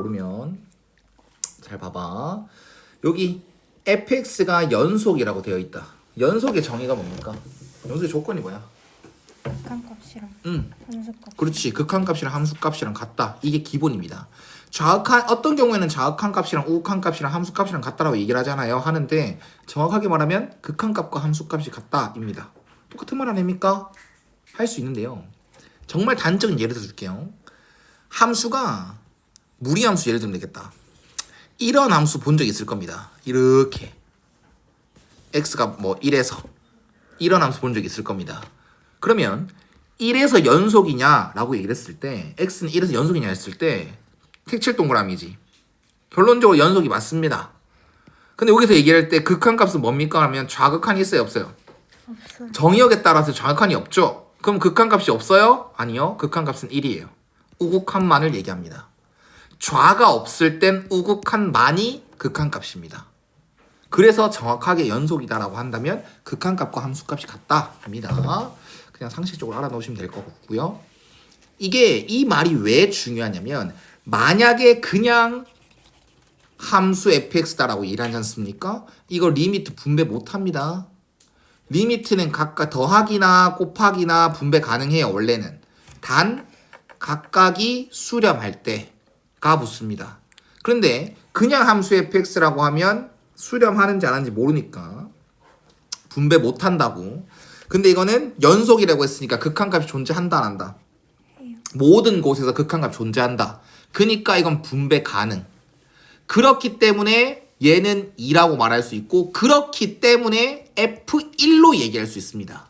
모르면 잘 봐봐. 여기 fx가 연속이라고 되어 있다. 연속의 정의가 뭡니까? 연속의 조건이 뭐야? 극한값이랑 함수값. 그렇지. 극한값이랑 함수값이랑 같다. 이게 기본입니다. 어떤 경우에는 좌극한값이랑 우극한값이랑 함수값이랑 같다라고 얘기를 하잖아요. 하는데 정확하게 말하면 극한값과 함수값이 같다입니다. 똑같은 말 아닙니까? 할 수 있는데요. 정말 단적인 예를 들어줄게요. 함수가 무리함수 예를 들면 되겠다. 이런 함수 본 적 있을 겁니다. 이렇게 x가 뭐 1에서 이런 함수 본 적 있을 겁니다. 그러면 1에서 연속이냐라고 얘기를 했을 때 x는 1에서 연속이냐 했을 때 색칠 동그라미지. 결론적으로 연속이 맞습니다. 근데 여기서 얘기할 때 극한값은 뭡니까? 하면 좌극한이 있어요? 없어요? 없어요. 정의역에 따라서 좌극한이 없죠? 그럼 극한값이 없어요? 아니요. 극한값은 1이에요. 우극한만을 얘기합니다. 좌가 없을 땐 우극한만이 극한값입니다. 그래서 정확하게 연속이다라고 한다면 극한값과 함수값이 같다입니다. 그냥 상식적으로 알아놓으시면 될 것 같고요. 이 말이 왜 중요하냐면 만약에 그냥 함수 fx다라고 얘기하지 않습니까? 이거 리미트 분배 못합니다. 리미트는 각각 더하기나 곱하기나 분배 가능해요. 원래는. 단 각각이 수렴할 때가 붙습니다. 그런데 그냥 함수 fx라고 하면 수렴하는지 안 하는지 모르니까 분배 못한다고. 근데 이거는 연속이라고 했으니까 극한값이 존재한다 안 한다? 모든 곳에서 극한값 존재한다. 그러니까 이건 분배 가능. 그렇기 때문에 얘는 2라고 말할 수 있고 그렇기 때문에 F1로 얘기할 수 있습니다.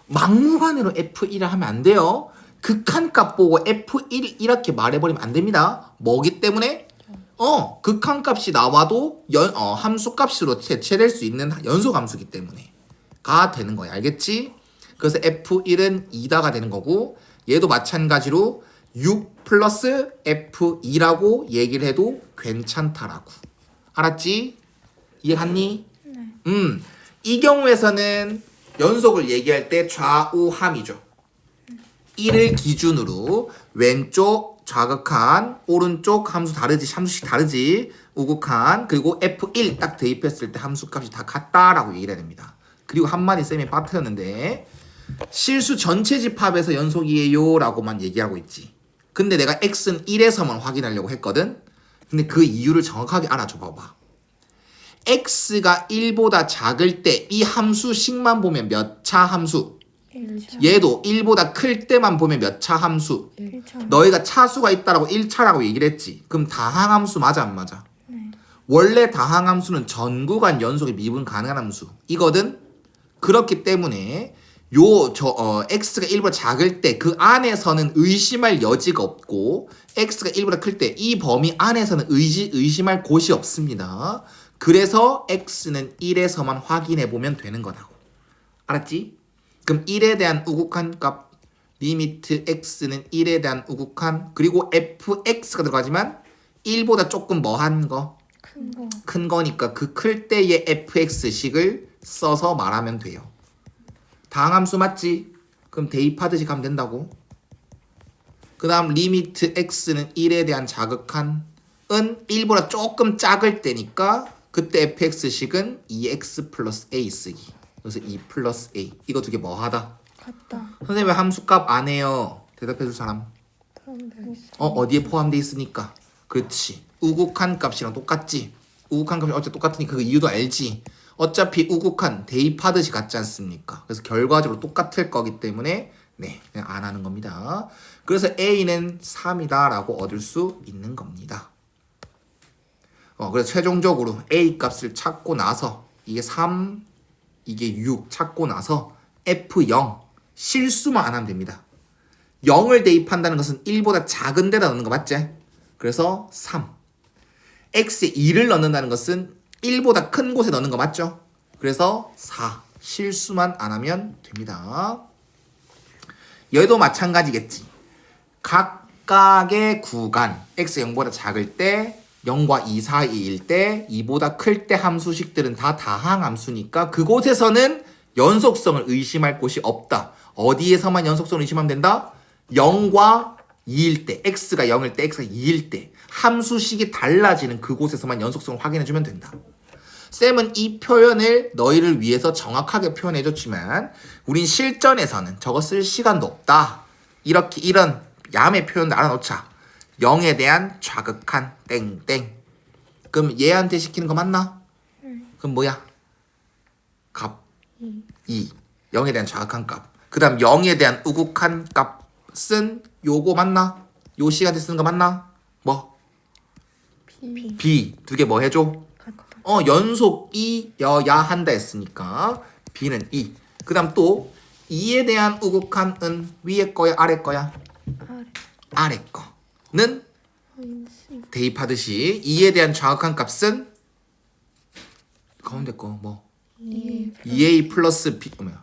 막무가내로 F1을 하면 안 돼요. 극한값 보고 F1 이렇게 말해버리면 안 됩니다. 뭐기 때문에? 극한값이 나와도 함수값으로 대체될 수 있는 연속함수기 때문에 가 되는 거야. 알겠지? 그래서 F1은 2다가 되는 거고 얘도 마찬가지로 6 플러스 F2라고 얘기를 해도 괜찮다라고. 알았지? 이해갔니? 네. 이 경우에서는 연속을 얘기할 때 좌우함이죠. 1을 기준으로 왼쪽 좌극한, 오른쪽 함수식 다르지, 우극한, 그리고 F1 딱 대입했을 때 함수값이 다 같다라고 얘기를 해야 됩니다. 그리고 한마디 쌤이 빠뜨렸는데 실수 전체 집합에서 연속이에요 라고만 얘기하고 있지. 근데 내가 x는 1에서만 확인하려고 했거든. 근데 그 이유를 정확하게 알아줘 봐봐. x가 1보다 작을 때 이 함수식만 보면 몇 차 함수? 1차. 얘도 1보다 클 때만 보면 몇 차 함수? 1차. 너희가 차수가 있다라고 1차라고 얘기를 했지. 그럼 다항함수 맞아 안 맞아? 네. 원래 다항함수는 전 구간 연속의 미분 가능한 함수 이거든. 그렇기 때문에 x가 1보다 작을 때 그 안에서는 의심할 여지가 없고 x가 1보다 클 때 이 범위 안에서는 의심할 곳이 없습니다. 그래서 x는 1에서만 확인해 보면 되는 거라고. 알았지? 그럼 1에 대한 우극한 값 리미트 x는 1에 대한 우극한 그리고 fx가 들어가지만 1보다 조금 뭐한 거? 큰 거. 큰 거니까 그 클 때의 fx식을 써서 말하면 돼요. 다항함수 맞지? 그럼 대입하듯이 가면 된다고. 그 다음 리미트 x는 1에 대한 자극한은 1보다 조금 작을 때니까 그때 fx식은 2x 플러스 a 쓰기. 그래서 2 플러스 a. 이거 두 개 뭐 하다? 같다. 선생님 왜 함수값 안 해요? 대답해 줄 사람. 포함되어 있어. 어디에 포함되어 있으니까. 그렇지. 우극한 값이랑 똑같지. 우극한 값이 어차피 똑같으니까 그 이유도 알지. 어차피 우극한 대입하듯이 같지 않습니까? 그래서 결과적으로 똑같을 거기 때문에 네 그냥 안 하는 겁니다. 그래서 a는 3이다 라고 얻을 수 있는 겁니다. 그래서 최종적으로 a 값을 찾고 나서 이게 3 이게 6 찾고 나서 f0 실수만 안 하면 됩니다. 0을 대입한다는 것은 1보다 작은 데다 넣는 거 맞지? 그래서 3 x에 2를 넣는다는 것은 1보다 큰 곳에 넣는 거 맞죠? 그래서 4 실수만 안 하면 됩니다. 얘도 마찬가지겠지. 각각의 구간 x 0보다 작을 때 0과 2 사이일 때 2보다 클 때 함수식들은 다 다항함수니까 그곳에서는 연속성을 의심할 곳이 없다. 어디에서만 연속성을 의심하면 된다? 0과 2일 때, x가 0일 때, x가 2일 때 함수식이 달라지는 그곳에서만 연속성을 확인해주면 된다. 쌤은 이 표현을 너희를 위해서 정확하게 표현해줬지만 우린 실전에서는 저거 쓸 시간도 없다. 이렇게 이런 야매 표현을 알아놓자. 0에 대한 좌극한 땡땡. 그럼 얘한테 시키는 거 맞나? 그럼 뭐야? 값 2. 0에 대한 좌극한 값. 그 다음 0에 대한 우극한 값은 요거 맞나? 요 시간대 쓰는 거 맞나? 뭐? B. B. 두 개 뭐 해줘? 같다. 연속 2여야 한다 했으니까 B는 2. 그 다음 또 2에 대한 우극한 은 위에 거야 아래 거야? 아래. 아래 거는 인수. 대입하듯이 2에 대한 좌극한 값은 가운데 거 뭐? 2A 플러스 B 뭐야?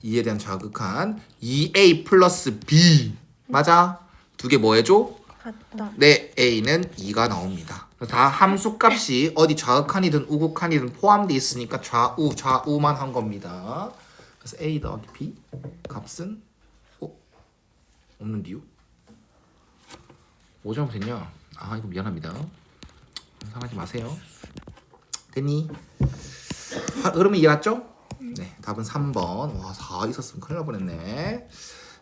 2에 대한 좌극한 2A 플러스 B 맞아? 두 개 뭐 해줘? 같다. 네, A는 2가 나옵니다. 다 함수값이 어디 좌극한이든 우극한이든 포함되어 있으니까 좌우만 한 겁니다. 그래서 A 더하기 B 값은 없는 이유? 뭐 잘못했냐? 아 이거 미안합니다. 상하지 마세요. 됐니? 흐름이 이해갔죠? 네, 답은 3번. 와, 4 있었으면 큰일 날 뻔했네.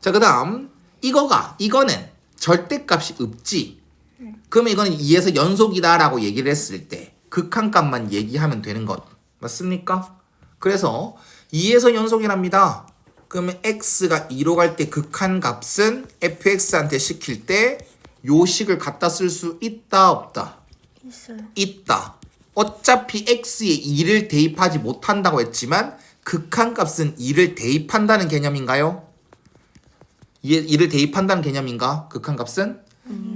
자, 그 다음 이거는 절대값이 없지. 그러면 이거는 2에서 연속이다라고 얘기를 했을 때 극한값만 얘기하면 되는 것 맞습니까? 그래서 2에서 연속이랍니다. 그러면 x가 2로 갈 때 극한값은 fx한테 시킬 때 요 식을 갖다 쓸 수 있다 없다? 있어요. 있다. 어차피 x에 2를 대입하지 못한다고 했지만 극한값은 2를 대입한다는 개념인가요? 2를 대입한다는 개념인가? 극한값은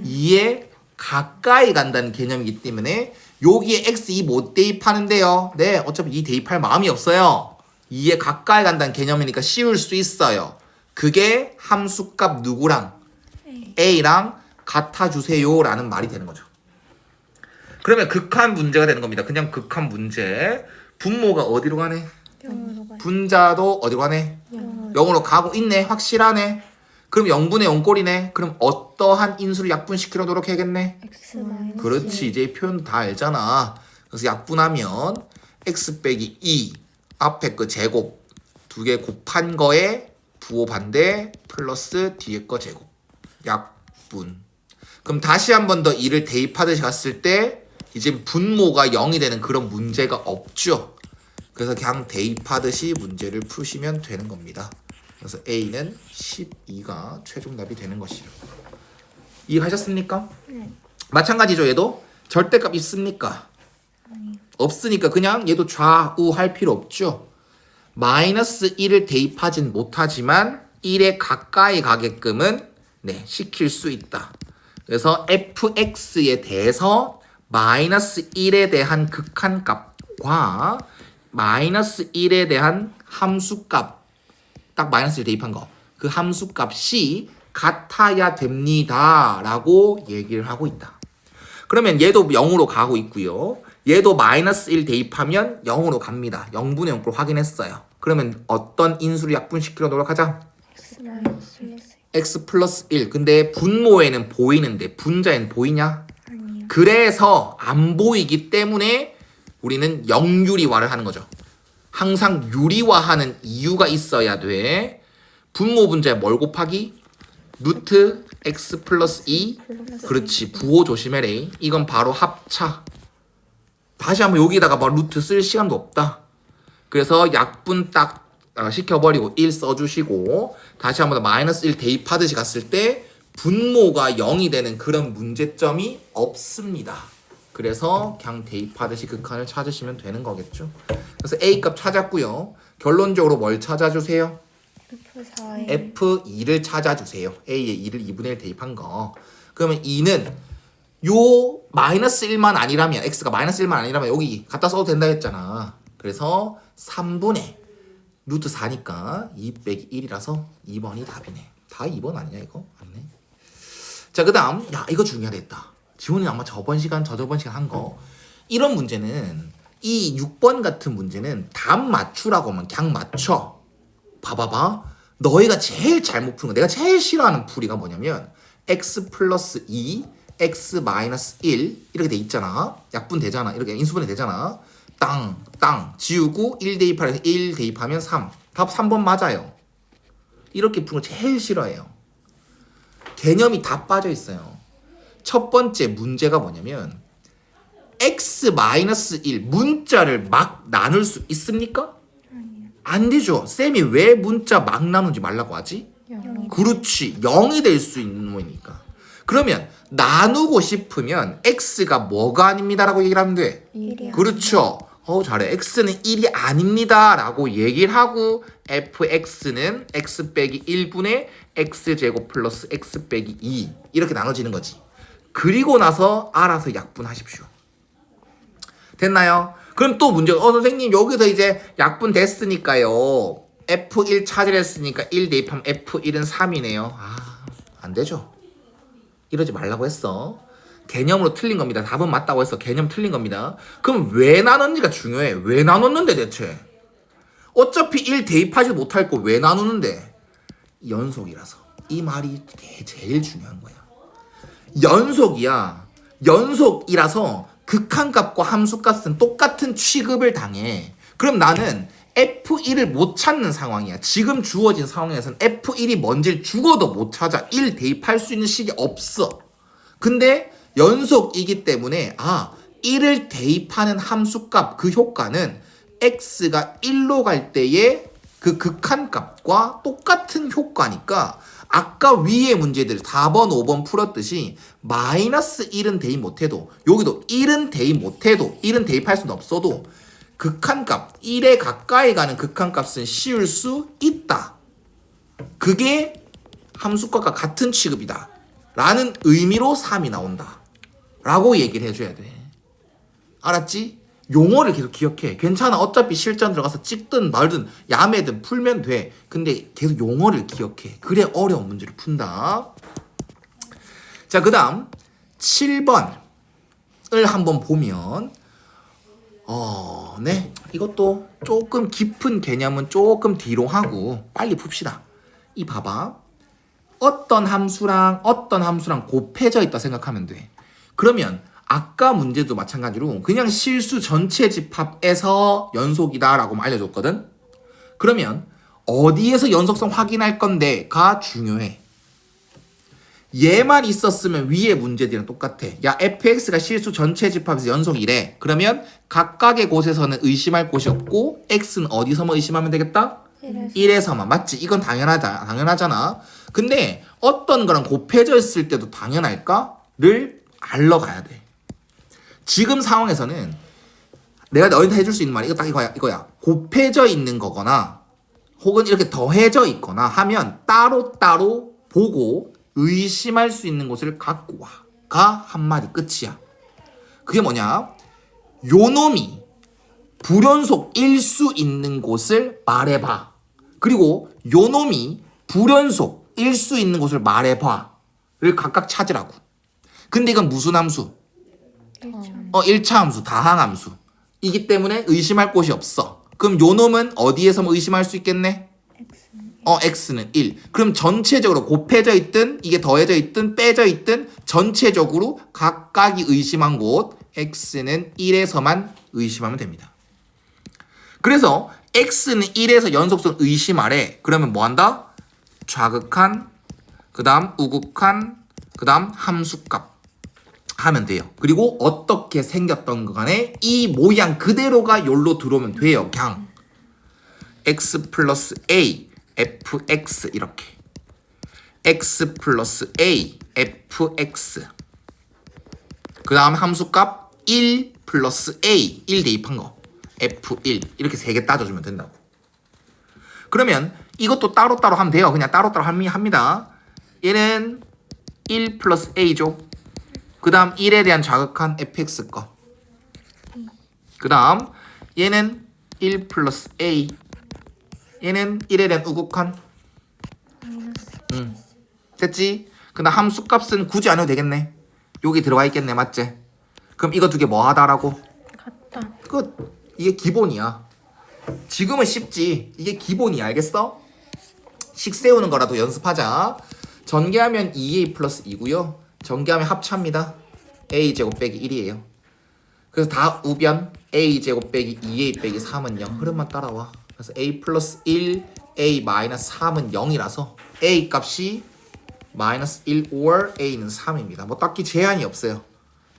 2에 가까이 간다는 개념이기 때문에 여기에 x2 못 대입하는데요. 네, 어차피 2 대입할 마음이 없어요. 2에 가까이 간다는 개념이니까 씌울 수 있어요. 그게 함수값 누구랑 a랑 같아주세요 라는 말이 되는 거죠. 그러면 극한 문제가 되는 겁니다. 그냥 극한 문제. 분모가 어디로 가네? 영어로 가요. 분자도 어디로 가네? 영어로. 0으로 가고 있네. 확실하네. 그럼 0분의 0꼴이네. 그럼 어떠한 인수를 약분시키려 노력해야겠네. X 마이너스. 그렇지. 이제 표현 다 알잖아. 그래서 약분하면 x 빼기 2 앞에 거 제곱 두 개 곱한 거에 부호 반대 플러스 뒤에 거 제곱 약분. 그럼 다시 한 번 더 2를 대입하듯이 갔을 때 이제 분모가 0이 되는 그런 문제가 없죠. 그래서 그냥 대입하듯이 문제를 푸시면 되는 겁니다. 그래서 A는 12가 최종 답이 되는 것이죠. 이해하셨습니까? 네. 마찬가지죠. 얘도 절대값 있습니까? 없으니까 그냥 얘도 좌우할 필요 없죠. 마이너스 1을 대입하진 못하지만 1에 가까이 가게끔은 네, 시킬 수 있다. 그래서 fx에 대해서 마이너스 1에 대한 극한값과 마이너스 1에 대한 함수값 딱 마이너스 1 대입한 거 그 함수값이 같아야 됩니다 라고 얘기를 하고 있다. 그러면 얘도 0으로 가고 있고요. 얘도 마이너스 1 대입하면 0으로 갑니다. 0분의 0꼴 확인했어요. 그러면 어떤 인수를 약분시키려 노력하자? X 마이너스. x 플러스 1. 근데 분모에는 보이는데 분자에는 보이냐? 아니요. 그래서 안 보이기 때문에 우리는 영유리화를 하는 거죠. 항상 유리화하는 이유가 있어야 돼. 분모 분자에 뭘 곱하기? 루트 x 플러스 2. 그렇지. 부호 조심해래. 이건 바로 합차. 다시 한번 여기다가 뭐 루트 쓸 시간도 없다. 그래서 약분 딱 시켜버리고 1 써주시고 다시 한번 더 마이너스 1 대입하듯이 갔을 때 분모가 0이 되는 그런 문제점이 없습니다. 그래서 그냥 대입하듯이 극한을 찾으시면 되는 거겠죠. 그래서 A값 찾았고요. 결론적으로 뭘 찾아주세요? F4에 F2를 찾아주세요. A에 2를 2분의 1 대입한 거. 그러면 2는 요 마이너스 1만 아니라면 X가 마이너스 1만 아니라면 여기 갖다 써도 된다 했잖아. 그래서 3분의 루트 4니까 2 빼기 1이라서 2번이 답이네. 다 2번 아니냐 이거? 아니네. 자, 그 다음 야 이거 중요하겠다. 지훈이 아마 저번 시간 한 거 이런 문제는 이 6번 같은 문제는 답 맞추라고 하면 그냥 맞춰. 봐봐봐. 너희가 제일 잘못 푸는 거 내가 제일 싫어하는 풀이가 뭐냐면 x 플러스 2, x 마이너스 1 이렇게 돼 있잖아. 약분 되잖아. 이렇게 인수분해 되잖아. 땅 지우고 1 대입하면 1 대입하면 3. 답 3번 맞아요. 이렇게 푸는 거 제일 싫어해요. 개념이 다 빠져 있어요. 첫 번째 문제가 뭐냐면 x 마이너스 1 문자를 막 나눌 수 있습니까? 안 되죠. 쌤이 왜 문자 막 나누지 말라고 하지? 그렇지. 0이 될 수 있는 거니까. 그러면 나누고 싶으면 x가 뭐가 아닙니다라고 얘기를 하면 돼. 1이야. 그렇죠. 잘해. x는 1이 아닙니다 라고 얘기를 하고 fx는 x 빼기 1분의 x제곱 플러스 x 빼기 2 이렇게 나눠지는 거지. 그리고 나서 알아서 약분하십시오. 됐나요? 그럼 또 문제가 선생님 여기서 이제 약분 됐으니까요. F1 찾으랬으니까 1 대입하면 F1은 3이네요. 안 되죠. 이러지 말라고 했어. 개념으로 틀린 겁니다. 답은 맞다고 했어. 개념 틀린 겁니다. 그럼 왜 나눴는지가 중요해. 왜 나눴는데 대체? 어차피 1 대입하지 못할 거 왜 나누는데? 연속이라서. 이 말이 제일 중요한 거야. 연속이야. 연속이라서 극한값과 함수값은 똑같은 취급을 당해. 그럼 나는 F1을 못 찾는 상황이야. 지금 주어진 상황에서는 F1이 뭔지를 죽어도 못 찾아. 1 대입할 수 있는 식이 없어. 근데 연속이기 때문에 1을 대입하는 함수값 그 효과는 x가 1로 갈 때의 그 극한값과 똑같은 효과니까 아까 위의 문제들 4번, 5번 풀었듯이 마이너스 1은 대입 못해도 여기도 1은 대입 못해도 1은 대입할 수는 없어도 극한값 1에 가까이 가는 극한값은 씌울 수 있다. 그게 함수값과 같은 취급이다 라는 의미로 3이 나온다 라고 얘기를 해줘야 돼. 알았지? 용어를 계속 기억해. 괜찮아. 어차피 실전 들어가서 찍든 말든 야매든 풀면 돼. 근데 계속 용어를 기억해. 그래 어려운 문제를 푼다. 자, 그 다음 7번을 한번 보면 네. 이것도 조금 깊은 개념은 조금 뒤로 하고 빨리 풉시다. 이 봐봐. 어떤 함수랑 곱해져 있다 생각하면 돼. 그러면 아까 문제도 마찬가지로 그냥 실수 전체 집합에서 연속이다 라고 알려줬거든. 그러면 어디에서 연속성 확인할 건데가 중요해. 얘만 있었으면 위에 문제들이랑 똑같아. 야, fx가 실수 전체 집합에서 연속이래. 그러면 각각의 곳에서는 의심할 곳이 없고 x는 어디서만 의심하면 되겠다? 1에서만. 맞지? 이건 당연하잖아. 근데 어떤 거랑 곱해져 있을 때도 당연할까?를 알러 가야 돼. 지금 상황에서는 내가 너희한테 해줄 수 있는 말이 딱 이거야. 곱해져 있는 거거나 혹은 이렇게 더해져 있거나 하면 따로따로 보고 의심할 수 있는 곳을 갖고 와가 한마디 끝이야. 그게 뭐냐? 요놈이 불연속일 수 있는 곳을 말해봐. 그리고 요놈이 불연속일 수 있는 곳을 말해봐를 각각 찾으라고. 근데 이건 무슨 함수? 1차 함수, 다항함수. 이기 때문에 의심할 곳이 없어. 그럼 요놈은 어디에서 의심할 수 있겠네? x는 1. 그럼 전체적으로 곱해져 있든 이게 더해져 있든 빼져 있든 전체적으로 각각이 의심한 곳 x는 1에서만 의심하면 됩니다. 그래서 x는 1에서 연속성 의심하래. 그러면 뭐 한다? 좌극한, 그 다음 우극한, 그 다음 함수값 하면 돼요. 그리고 어떻게 생겼던 거 간에 이 모양 그대로가 여기로 들어오면 돼요. 그냥 x 플러스 a fx 이렇게 x 플러스 a fx 그 다음 함수값 1 플러스 a 1 대입한 거 f1 이렇게 3개 따져주면 된다고. 그러면 이것도 따로따로 하면 돼요. 그냥 따로따로 합니다. 얘는 1 플러스 a죠. 그 다음 1에 대한 좌극한 fx 거. 그 다음 얘는 1 플러스 a. 얘는 1에 대한 우극한. 됐지? 그 다음 함수값은 굳이 안 해도 되겠네. 여기 들어가 있겠네. 맞지? 그럼 이거 두 개 뭐 하다라고? 같다. 끝. 이게 기본이야. 지금은 쉽지. 이게 기본이야. 알겠어? 식 세우는 거라도 연습하자. 전개하면 2a 플러스 2고요. 전개하면 합차입니다. a제곱 빼기 1이에요. 그래서 다 우변 a제곱 빼기 2a 빼기 3은 0. 흐름만 따라와. 그래서 a 플러스 1, a 마이너스 3은 0이라서 a 값이 마이너스 1 or a는 3입니다. 뭐 딱히 제한이 없어요.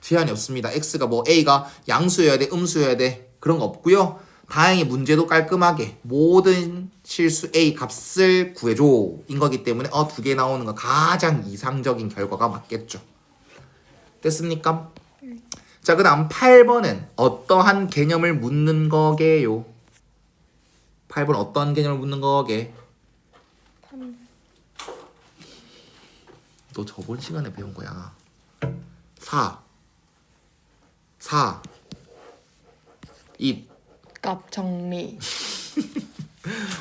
제한이 없습니다. x가 뭐 a가 양수여야 돼, 음수여야 돼 그런 거 없고요. 다행히 문제도 깔끔하게 모든 실수 a 값을 구해줘 인 거기 때문에 두 개 나오는 거 가장 이상적인 결과가 맞겠죠. 됐습니까? 자, 그 다음 8번은 어떠한 개념을 묻는 거게요? 8번 어떠한 개념을 묻는 거게? 너 저번 시간에 배운 거야. 4 2 값 정리.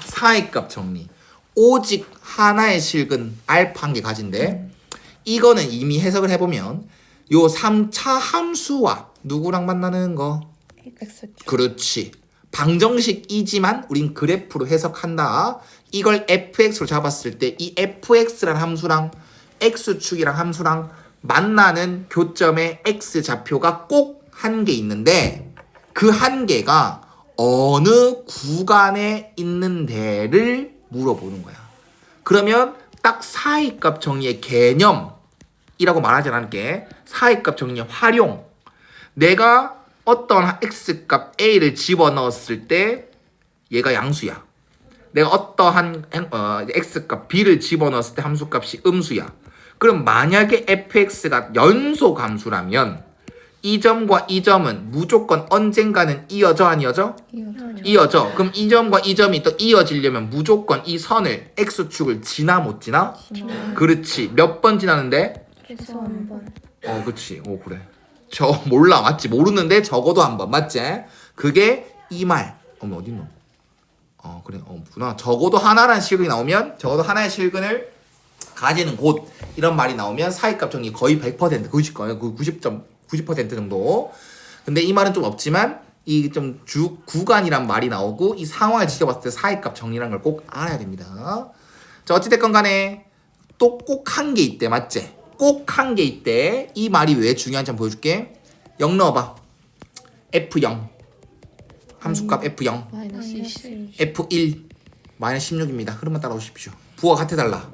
4의 값 정리. 오직 하나의 실근 알파 한 개 가진데 이거는 이미 해석을 해보면 요 3차 함수와 누구랑 만나는 거? X축. 그렇지. 방정식이지만 우린 그래프로 해석한다. 이걸 fx로 잡았을 때 이 fx라는 함수랑 x축이랑 함수랑 만나는 교점의 x좌표가 꼭 한 개 있는데 그 한 개가 어느 구간에 있는 데를 물어보는 거야. 그러면 딱 사이값 정리의 개념이라고 말하지 않을게. 사이값 정리의 활용. 내가 어떤 x값 a를 집어넣었을 때 얘가 양수야. 내가 어떠한 x값 b를 집어넣었을 때 함수값이 음수야. 그럼 만약에 fx가 연속 함수라면 이 점과 이 점은 무조건 언젠가는 이어져 안 이어져? 이어져. 그럼 이 점과 이 점이 또 이어지려면 무조건 이 선을 x축을 지나 못 지나? 그렇지. 몇 번 지나는데? 최소 한 번. 그렇지. 그래. 저 몰라. 맞지? 모르는데 적어도 한 번. 맞지? 그게 이 말. 어딨노? 그래. 없구나. 적어도 하나란 실근이 나오면 적어도 하나의 실근을 가지는 곳 이런 말이 나오면 사이값 정리 거의 100% 90% 정도. 근데 이 말은 좀 없지만 이 좀 구간이란 말이 나오고 이 상황을 지켜봤을 때 사이값 정리라는 걸 꼭 알아야 됩니다. 자, 어찌됐건 간에 또 꼭 한 게 있대. 맞지? 꼭 한 게 있대. 이 말이 왜 중요한지 한번 보여줄게. 0 넣어봐. F0 함수값 F0 마이너스 20. F1 마이너스 16입니다. 흐름만 따라오십시오. 부호가 같아달라.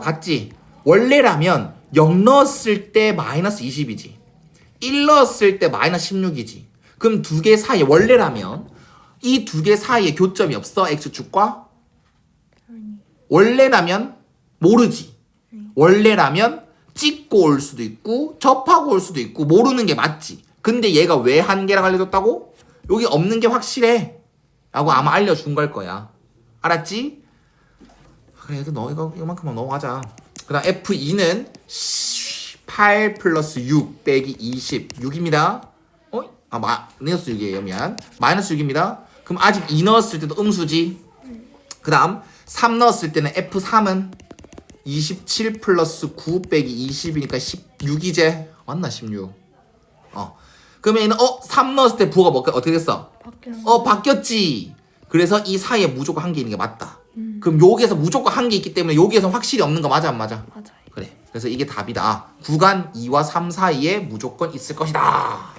같지? 원래라면 0 넣었을 때 마이너스 20이지 1 넣었을 때 마이너스 16이지. 그럼 두 개 사이에 원래라면 이 두 개 사이에 교점이 없어? x축과? 원래라면 모르지. 원래라면 찍고 올 수도 있고 접하고 올 수도 있고 모르는 게 맞지. 근데 얘가 왜 한 개라고 알려줬다고? 여기 없는 게 확실해 라고 아마 알려준 걸 거야. 알았지? 그래, 너 이거만큼만 넘어가자. 그 다음 F2는 8 플러스 6 빼기 26입니다. 마이너스 6이에요. 미안. 마이너스 6입니다. 그럼 아직 2 넣었을 때도 음수지. 그 다음 3 넣었을 때는 F3은 27 플러스 9 빼기 20이니까 16이제. 맞나 16. 그러면 얘는 3 넣었을 때 부호가 어떻게 됐어? 바뀌었지. 그래서 이 사이에 무조건 한 개 있는 게 맞다. 그럼 여기에서 무조건 한 개 있기 때문에 여기에서 확실히 없는 거 맞아 안 맞아? 맞아요. 그래. 그래서 이게 답이다. 구간 2와 3 사이에 무조건 있을 것이다.